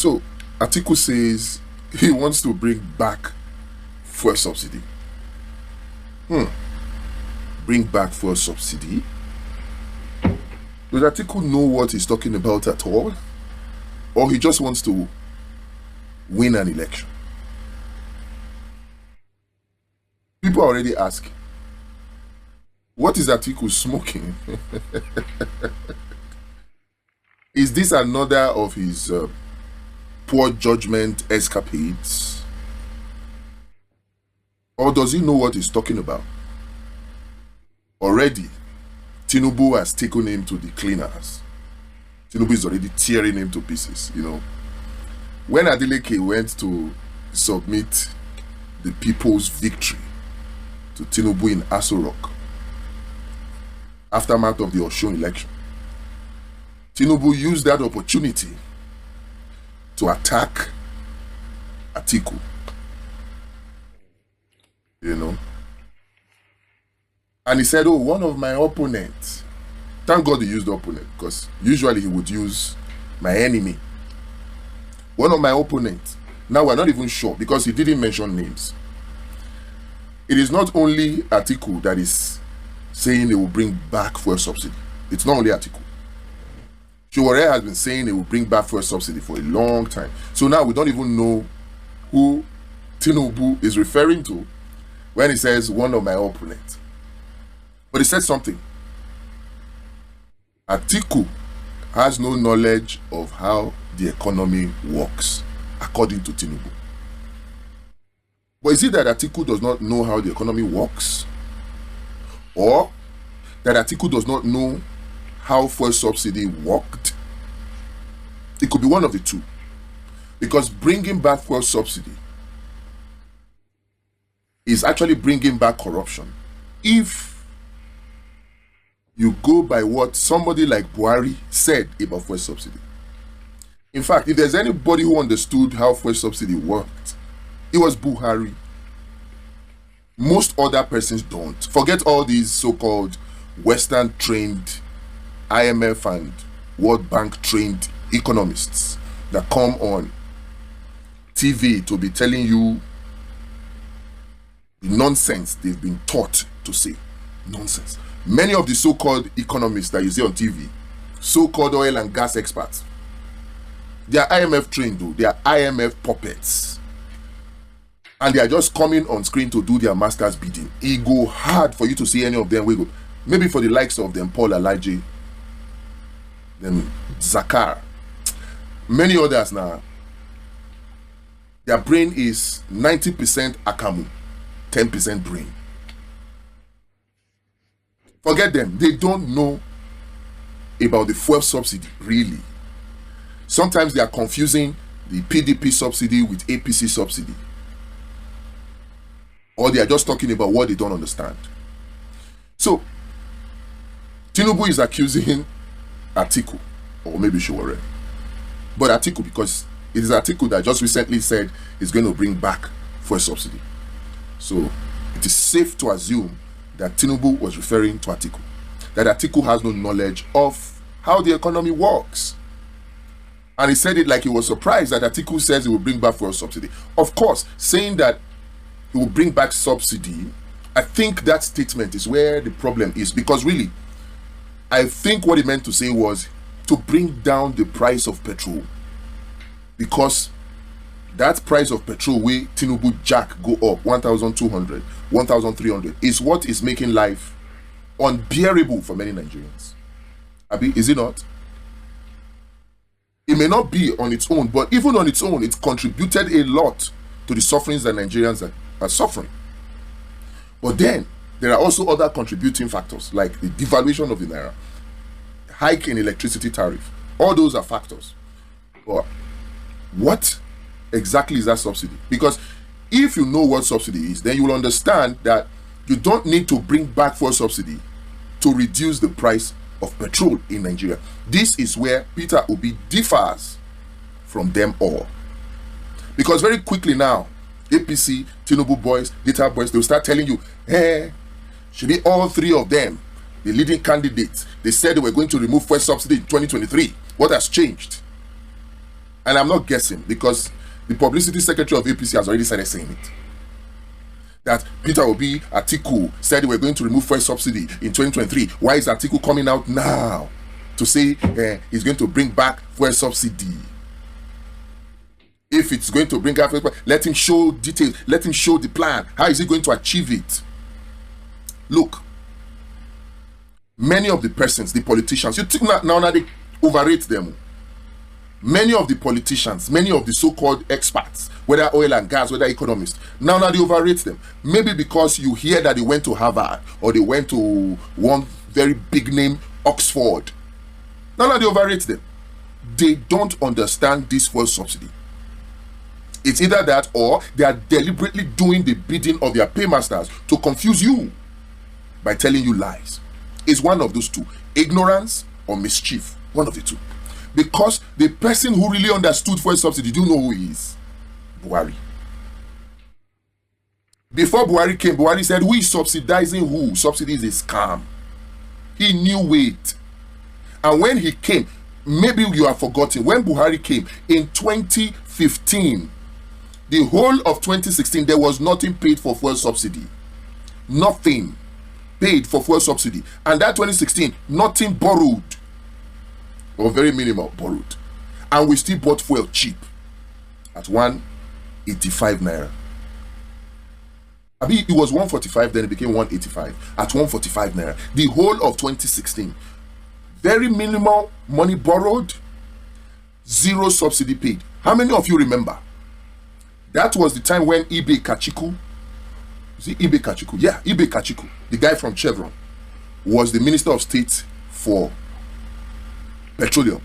So Atiku says he wants to bring back fuel subsidy. Bring back fuel subsidy? Does Atiku know what he's talking about at all? Or he just wants to win an election? People are already asking, what is Atiku smoking? Is this another of his poor judgment escapades? Or does he know what he's talking about? Already, Tinubu has taken him to the cleaners. Tinubu is already tearing him to pieces, you know. When Adeleke went to submit the people's victory to Tinubu in Aso Rock, aftermath of the Osun election, Tinubu used that opportunity to attack Atiku. You know. And he said, oh, one of my opponents. Thank God he used opponent, because usually he would use my enemy. One of my opponents. Now we're not even sure, because he didn't mention names. It is not only Atiku that is saying they will bring back fuel subsidy. It's not only Atiku. Sowore has been saying they will bring back fuel subsidy for a long time. So now we don't even know who Tinubu is referring to when he says one of my opponents. But he said something. Atiku has no knowledge of how the economy works, according to Tinubu. But is it that Atiku does not know how the economy works? Or that Atiku does not know how fuel subsidy worked? It could be one of the two. Because bringing back fuel subsidy is actually bringing back corruption. If you go by what somebody like Buhari said about fuel subsidy. In fact, if there's anybody who understood how fuel subsidy worked, it was Buhari. Most other persons don't. Forget all these so-called Western-trained, IMF and World Bank-trained economists that come on TV to be telling you the nonsense they've been taught to say. Nonsense. Many of the so-called economists that you see on TV, so-called oil and gas experts, they are IMF trained though. They are IMF puppets. And they are just coming on screen to do their master's bidding. It go hard for you to see any of them. Maybe for the likes of them, Paul Alaji, then Zakar, many others now. Their brain is 90% Akamu, 10% brain. Forget them. They don't know about the fuel subsidy, really. Sometimes they are confusing the PDP subsidy with APC subsidy. Or they are just talking about what they don't understand. So, Tinubu is accusing Atiku, or maybe Sowore. But Atiku, because it is Atiku that just recently said he's going to bring back fuel subsidy. So, it is safe to assume that Tinubu was referring to Atiku. That Atiku has no knowledge of how the economy works. And he said it like he was surprised that Atiku says he will bring back fuel subsidy. Of course, saying that he will bring back subsidy, I think that statement is where the problem is. Because really, I think what he meant to say was to bring down the price of petrol. Because that price of petrol where Tinubu jack go up 1,200, 1,300 is what is making life unbearable for many Nigerians. Abi, is it not? It may not be on its own, but even on its own, it contributed a lot to the sufferings that Nigerians are suffering. But then, there are also other contributing factors, like the devaluation of the Naira, hike in electricity tariff. All those are factors. But what exactly is that subsidy? Because if you know what subsidy is, then you will understand that you don't need to bring back fuel subsidy to reduce the price of petrol in Nigeria. This is where Peter Obi differs from them all. Because very quickly now, APC, Tinubu boys, data boys, they'll start telling you, hey, should be all three of them, the leading candidates. They said they were going to remove fuel subsidy in 2023. What has changed? And I'm not guessing, because the publicity secretary of APC has already started saying it. That Peter Obi, Atiku said we're going to remove fuel subsidy in 2023. Why is Atiku coming out now to say he's going to bring back fuel subsidy? If it's going to bring back, let him show details. Let him show the plan. How is he going to achieve it? Look, many of the persons, the politicians, you think now they overrate them. Many of the politicians, many of the so-called experts, whether oil and gas, whether economists, now they overrate them. Maybe because you hear that they went to Harvard or they went to one very big name, Oxford. Now they overrate them. They don't understand this fuel subsidy. It's either that or they are deliberately doing the bidding of their paymasters to confuse you by telling you lies. It's one of those two, ignorance or mischief, one of the two. Because the person who really understood fuel subsidy, do you know who he is? Buhari. Before Buhari came, Buhari said, who is subsidizing who? Subsidy is a scam. He knew it. And when he came, maybe you have forgotten, when Buhari came in 2015, the whole of 2016, there was nothing paid for fuel subsidy. Nothing paid for fuel subsidy. And that 2016, nothing borrowed. Or very minimal borrowed. And we still bought fuel cheap at 185 naira. I mean, it was 145, then it became 185 at 145 naira. The whole of 2016. Very minimal money borrowed, zero subsidy paid. How many of you remember? That was the time when Ibe Kachiku, is it Ibe Kachiku? Yeah, Ibe Kachiku, the guy from Chevron, was the Minister of State for Petroleum.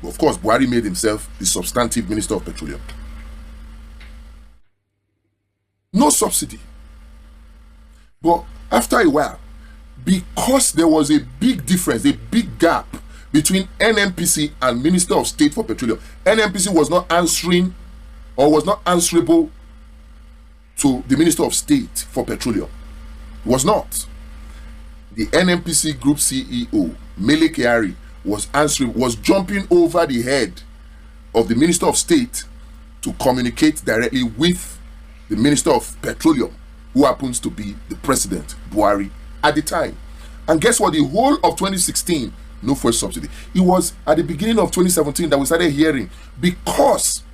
Of course, Buhari made himself the substantive Minister of Petroleum. No subsidy. But after a while, because there was a big difference, a big gap between NNPC and Minister of State for Petroleum, NNPC was not answering or was not answerable to the Minister of State for Petroleum. It was not. The NNPC Group CEO, Mele Kyari, was jumping over the head of the Minister of State to communicate directly with the Minister of Petroleum, who happens to be the President, Buhari, at the time. And guess what? The whole of 2016, no fuel subsidy. It was at the beginning of 2017 that we started hearing, because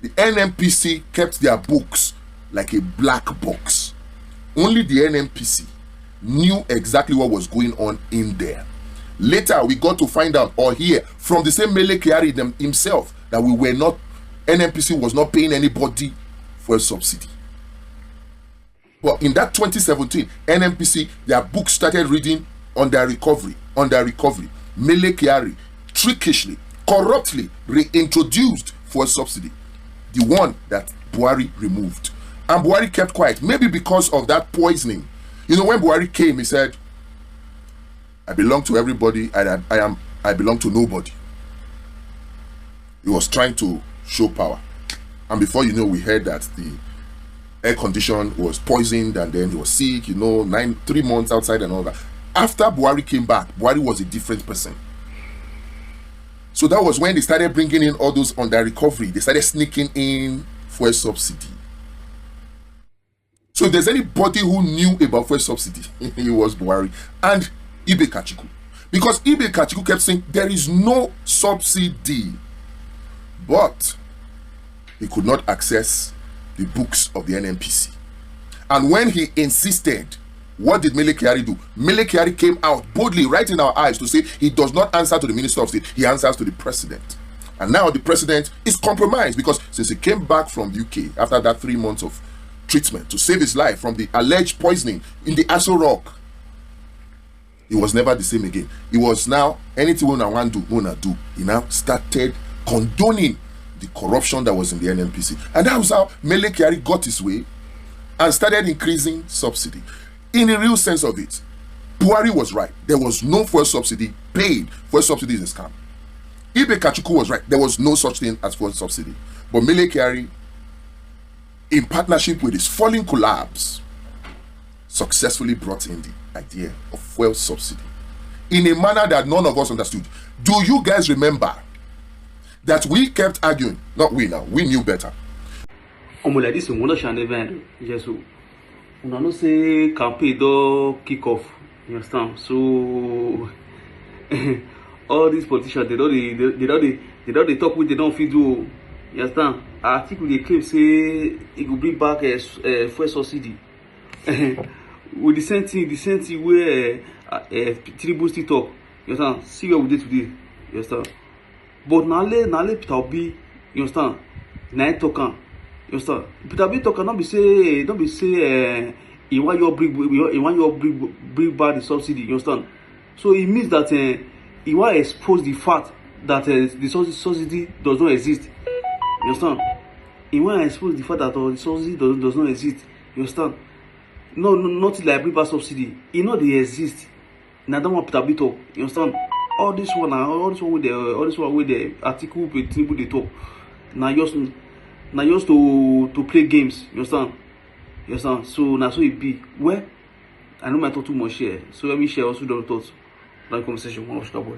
the NNPC kept their books like a black box. Only the NNPC knew exactly what was going on in there. Later, we got to find out or hear from the same Mele Kyari himself that NNPC was not paying anybody for a subsidy. But in that 2017, NNPC, their books started reading on their recovery. Mele Kyari trickishly, corruptly reintroduced for a subsidy, the one that Buhari removed. And Buhari kept quiet, maybe because of that poisoning. You know, when Buhari came, he said, I belong to everybody and I belong to nobody. He was trying to show power. And before you know, we heard that the air condition was poisoned and then he was sick, 3 months outside and all that. After Buhari came back, Buhari was a different person. So that was when they started bringing in all those on their recovery. They started sneaking in fuel subsidy. So if there's anybody who knew about fuel subsidy, it was Buhari and Ibe Kachiku. Because Ibe Kachiku kept saying there is no subsidy. But he could not access the books of the NNPC. And when he insisted, what did Mele Kyari do? Mele Kyari came out boldly, right in our eyes, to say he does not answer to the Minister of State, he answers to the President. And now the President is compromised because since he came back from the UK after that 3 months of treatment to save his life from the alleged poisoning in the Aso Rock, he was never the same again. He was now, anything we want to do. He now started condoning the corruption that was in the NNPC. And that was how Mele Kyari got his way and started increasing subsidy. In the real sense of it, Buhari was right. There was no fuel subsidy paid. Fuel subsidy is a scam. Ibe Kachiku was right. There was no such thing as fuel subsidy. But Mele Kyari, in partnership with his falling collabs, successfully brought in the idea of fuel subsidy in a manner that none of us understood. Do you guys remember that we kept arguing. Not we now, we knew better. Like this, we not shall never end. Yes, so we not say campaign do kick off. You understand? So all these politicians, they don't talk with, they don't feel do. You understand? Atiku they claim say he will bring back a fuel subsidy. With the same thing where Tinubu still talk. You understand? See where we did today. You understand? But now Peter Obi, you understand? Now talk am. You understand? Peter Obi talk not be say he want your bring back the subsidy. You understand? So it means that he want to expose the fact that the subsidy does not exist. You understand? He want to expose the fact that the subsidy does not exist. You understand? No, not like bring back subsidy. It not they exist. Now that one Peter Obi talk. You understand? All this one with the article with Tinubu they talk. Now just to play games. You understand? You understand? So now so it be. Well, I know I talk too much here. So let me share also the thoughts. That conversation. Boy.